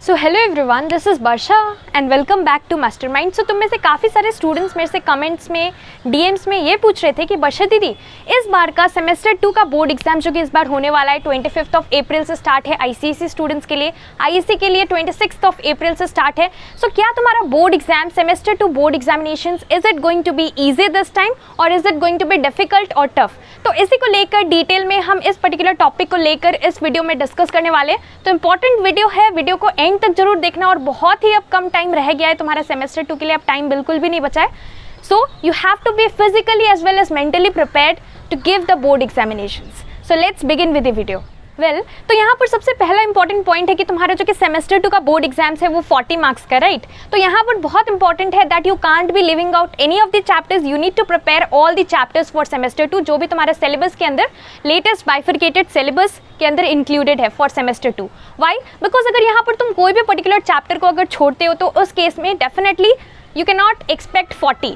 So hello everyone, this is Varsha and welcome back to Mastermind. So तुम में से काफ़ी सारे स्टूडेंट्स मेरे से कमेंट्स में, डीएम्स में ये पूछ रहे थे कि वर्षा दीदी, इस बार का सेमेस्टर 2 का बोर्ड एग्जाम जो कि इस बार होने वाला है 25 अप्रैल से स्टार्ट है आईसीएसई स्टूडेंट्स के लिए, आईएससी के लिए 26 अप्रैल से स्टार्ट है। सो क्या तुम्हारा board exam, semester 2 board examinations, is it going to be easy this time और is it going to be difficult और टफ? तो इसी को लेकर डिटेल में हम इस पर्टिकुलर टॉपिक को लेकर इस वीडियो में डिस्कस करने वाले हैं। तो इंपॉर्टेंट वीडियो है, वीडियो को एंड तक जरूर देखना और बहुत ही अब कम टाइम रह गया है तुम्हारा सेमेस्टर 2 के लिए, अब टाइम बिल्कुल भी नहीं बचा है। So you have to be physically as well as mentally prepared to give the board examinations. So let's begin with the video. तो यहाँ पर सबसे पहला इंपॉर्टेंट पॉइंट है कि तुम्हारा जो कि सेमेस्टर 2 का बोर्ड एग्जाम्स है वो 40 मार्क्स का, राइट? तो यहाँ पर बहुत इंपॉर्टेंट है that you can't be living out any of the chapters, you need to prepare all the chapters for semester 2, जो भी तुम्हारे सिलेबस के अंदर लेटेस्ट बाइफरकेटेड सिलेबस के अंदर इंक्लूडेड है फॉर सेमेस्टर 2। वाई? बिकॉज अगर यहाँ पर तुम कोई भी पर्टिकुलर चैप्टर को अगर छोड़ते हो तो उस केस में definitely you can not expect 40,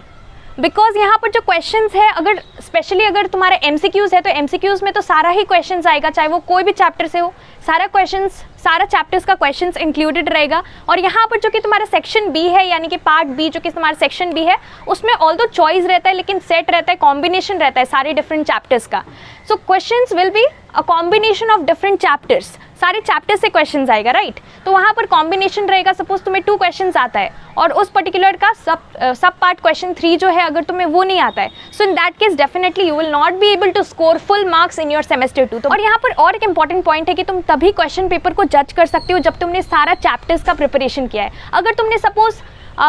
because यहाँ पर जो क्वेश्चंस है, अगर स्पेशली अगर तुम्हारे एमसीक्यूज है तो एमसीक्यूज में तो सारा ही क्वेश्चंस आएगा, चाहे वो कोई भी चैप्टर से हो, सारा क्वेश्चंस, सारा चैप्टर्स का क्वेश्चंस इंक्लूडेड रहेगा। और यहाँ पर जो कि तुम्हारा सेक्शन बी है, यानी कि पार्ट बी जो कि तुम्हारा सेक्शन बी है, उसमें ऑल्दो चॉइस रहता है लेकिन सेट रहता है, कॉम्बिनेशन रहता है सारे डिफरेंट चैप्टर्स का। सो questions will be a combination of different chapters, सारे चैप्टर्स से क्वेश्चंस आएगा, राइट? तो वहाँ पर कॉम्बिनेशन रहेगा। सपोज तुम्हें 2 क्वेश्चंस आता है और उस पर्टिकुलर का सब पार्ट क्वेश्चन 3 जो है अगर तुम्हें वो नहीं आता है, so in that case definitely you will not be able to score full marks in your semester 2। और यहाँ पर और एक इंपॉर्टेंट पॉइंट है कि तुम तभी क्वेश्चन पेपर को जज कर सकते हो जब तुमने सारा चैप्टर्स का प्रिपरेशन किया है। अगर तुमने सपोज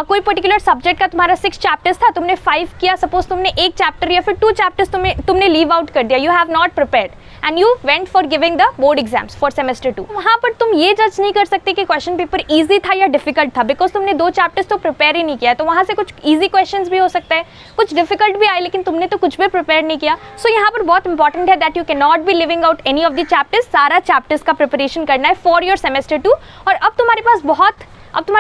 कोई पर्टिकुलर सब्जेक्ट का तुम्हारा 6 चैप्टर्स था, तुमने 5 किया, सपोज तुमने 1 चैप्टर या फिर 2 चैप्टर्स तुमने लीव आउट कर दिया, you have not prepared and you went for giving the board exams for semester 2। वहाँ पर तुम ये जज नहीं कर सकते कि क्वेश्चन पेपर ईजी था या डिफिकल्ट था, बिकॉज तुमने 2 चैप्टर्स तो प्रिपेयर ही नहीं किया। तो वहाँ से कुछ ईजी क्वेश्चंस भी हो सकता है, कुछ डिफिकल्ट भी आए, लेकिन तुमने तो कुछ भी प्रिपेयर नहीं किया। सो यहाँ पर बहुत इंपॉर्टेंट है that you can not be living out any of the chapters, सारा चैप्टर्स का प्रिपरेशन करना है फॉर योर सेमेस्टर 2। और अब तुम्हारे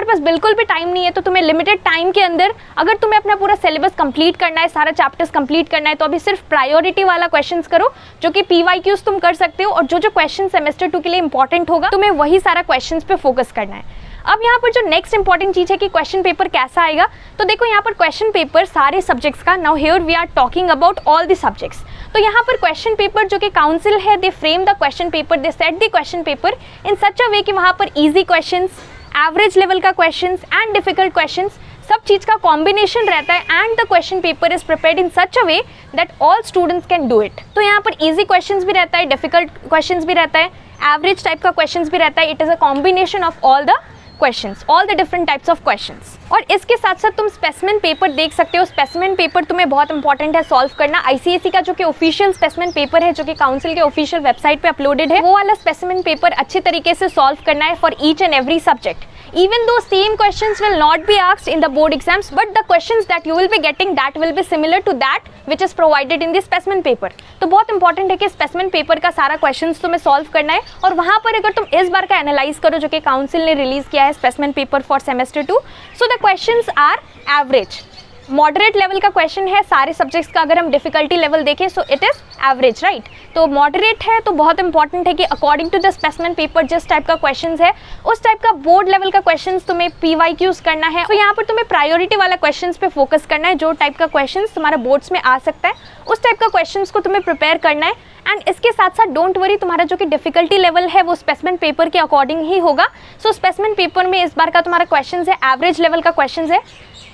पास बिल्कुल भी टाइम नहीं है, तो तुम्हें लिमिटेड टाइम के अंदर अगर तुम्हें अपना पूरा सिलेबस कंप्लीट करना है, सारा चैप्टर्स कंप्लीट करना है, तो अभी सिर्फ प्रायोरिटी वाला क्वेश्चंस करो, जो कि पीवाईक्यूज तुम कर सकते हो, और जो क्वेश्चन सेमेस्टर 2 के लिए इंपॉर्टेंट होगा तुम्हें वही सारा क्वेश्चंस पे फोकस करना है। अब यहाँ पर जो नेक्स्ट इंपॉर्टेंट चीज़ है कि क्वेश्चन पेपर कैसा आएगा, तो देखो यहाँ पर क्वेश्चन पेपर सारे सब्जेक्ट्स का, now here we are talking about all the subjects. तो यहाँ पर क्वेश्चन पेपर जो कि काउंसिल है, they frame the question paper, they set the question paper in such a way कि वहाँ पर ईजी क्वेश्चंस, एवरेज लेवल का क्वेश्चंस एंड डिफिकल्ट क्वेश्चंस, सब चीज़ का कॉम्बिनेशन रहता है and the question paper is prepared in such a way that all students can do it. तो यहाँ पर इजी क्वेश्चंस भी रहता है, डिफिकल्ट क्वेश्चंस भी रहता है, एवरेज टाइप का क्वेश्चंस भी रहता है। It is a combination of all the questions, all the different types of questions. और इसके साथ साथ तुम स्पेसिमेन पेपर देख सकते हो। स्पेसिमेन पेपर तुम्हें बहुत इंपॉर्टेंट है सॉल्व करना। आईसीएसई का जो कि ऑफिशियल स्पेसिमेन पेपर है, जो कि काउंसिल के ऑफिशियल वेबसाइट पे अपलोडेड है, वो वाला स्पेसिमेन पेपर अच्छे तरीके से सॉल्व करना है for each and every subject. Even though same questions will not be asked in the board exams, but the questions that you will be getting that will be similar to that which is provided in the specimen paper। तो बहुत important है कि specimen paper का सारा questions तुम्हें solve करना है। और वहाँ पर अगर तुम इस बार का एनालाइज करो, जो कि काउंसिल ने रिलीज किया है specimen paper for semester 2, so the questions are average, moderate level का क्वेश्चन है सारे सब्जेक्ट्स का। अगर हम डिफिकल्टी लेवल देखें so it is average, right? तो मॉडरेट है, तो बहुत इंपॉर्टेंट है कि according to the specimen paper जिस टाइप का क्वेश्चंस है, उस टाइप का बोर्ड लेवल का क्वेश्चंस तुम्हें पीवाईक्यूज करना है। तो यहाँ पर तुम्हें प्रायोरिटी वाला क्वेश्चंस पे फोकस करना है, जो टाइप का क्वेश्चंस तुम्हारे बोर्ड्स में आ सकता है, उस टाइप का क्वेश्चंस को तुम्हें प्रिपेयर करना है। एंड इसके साथ साथ डोंट वरी, तुम्हारा जो कि डिफिकल्टी लेवल है वो स्पेसिमेन पेपर के अकॉर्डिंग ही होगा। सो स्पेसिमेन पेपर में इस बार का तुम्हारा क्वेश्चंस है, एवरेज लेवल का क्वेश्चंस है।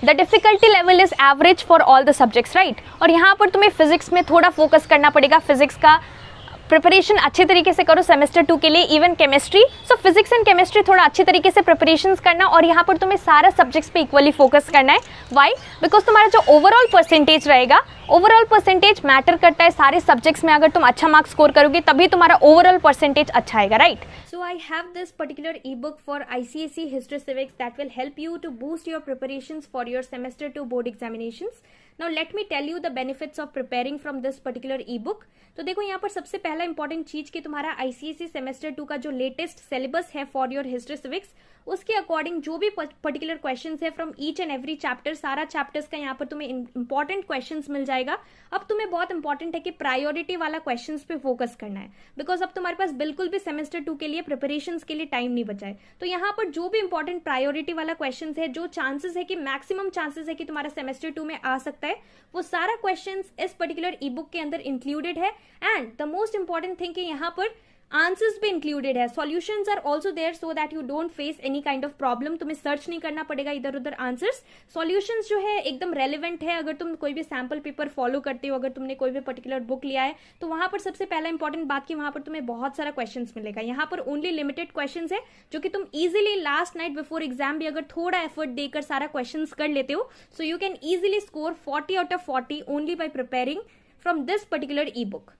The difficulty level is average for all the subjects, right? और यहाँ पर तुम्हें फिजिक्स में थोड़ा फोकस करना पड़ेगा, फिजिक्स का प्रिपरेशन अच्छे तरीके से करो सेमेस्टर 2 के लिए। Even chemistry, so physics and chemistry थोड़ा अच्छे तरीके से प्रिपरेशंस करना, और यहाँ पर तुम्हें सारा सब्जेक्ट्स पे इक्वली फोकस करना है। वाई? बिकॉज तुम्हारा जो ओवरऑल परसेंटेज रहेगा, ओवरऑल परसेंटेज मैटर करता है सारे सब्जेक्ट्स में। अगर तुम अच्छा मार्क्स स्कोर करोगे तभी तुम्हारा ओवरऑल परसेंटेज अच्छा आएगा, right? So I have this particular ebook for ICSE History Civics that will help you to boost your preparations for your semester 2 board examinations. Now let me tell you the benefits of preparing from this particular ebook. तो देखो यहाँ पर सबसे पहला important चीज कि तुम्हारा ICSE semester 2 का जो लेटेस्ट सिलेबस है फॉर योर हिस्ट्री सिविक्स, उसके अकॉर्डिंग जो भी पर्टिकुलर क्वेश्चंस है from each and every chapter, सारा चैप्टर्स का यहाँ पर तुम्हें इंपॉर्टेंट क्वेश्चंस मिल जाएगा। अब तुम्हें बहुत इंपॉर्टेंट है कि प्रायोरिटी वाला क्वेश्चंस पे फोकस करना है, बिकॉज अब तुम्हारे पास बिल्कुल भी सेमेस्टर 2 के लिए प्रिपरेशंस के लिए टाइम नहीं बचा है। तो यहाँ पर जो भी इंपॉर्टेंट प्रायोरिटी वाला क्वेश्चन है, जो चांसेस है कि मैक्सिमम चांसेस है कि तुम्हारा सेमेस्टर 2 में आ सकता है, वो सारा क्वेश्चन इस पर्टिकुलर ई बुक के अंदर इंक्लूडेड है। And the most important thing कि यहाँ पर आंसर्स भी इंक्लूडेड है, solutions are also there so that you don't face any kind of problem. तुम्हें सर्च नहीं करना पड़ेगा इधर उधर आंसर्स। सॉल्यूशंस जो है एकदम रेलिवेंट है। अगर तुम कोई भी सैम्पल पेपर फॉलो करते हो, अगर तुमने कोई भी पर्टिकुलर बुक लिया है, तो वहां पर सबसे पहला इंपॉर्टेंट बात कि वहां पर तुम्हें बहुत सारा क्वेश्चंस मिलेगा। यहाँ पर ओनली लिमिटेड क्वेश्चंस है जो कि तुम easily last night before exam भी अगर थोड़ा एफर्ट देकर सारा क्वेश्चंस कर लेते हो, so you can easily score 40 out of 40 only by preparing from this particular E book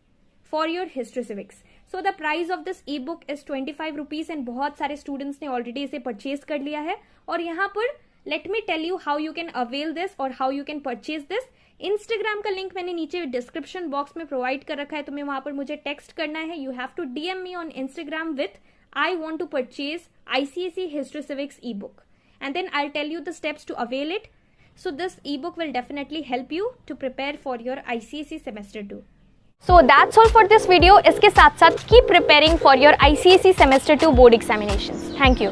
for your history civics. So the price of this E book is 25 rupees and बहुत सारे students ने already इसे purchase कर लिया है। और यहाँ पर let me tell you how you can avail this और how you can purchase this. Instagram का लिंक मैंने नीचे डिस्क्रिप्शन बॉक्स में प्रोवाइड कर रखा है, तुम्हें वहां पर मुझे टेक्स्ट करना है। You have to DM me on Instagram with I want to purchase ICSE history civics ebook and then I tell you the steps to avail it. So this ebook will definitely help you to prepare for your ICSE semester 2। So that's all for this video. इसके साथ साथ keep preparing for your ICSE semester 2 board examinations. Thank you.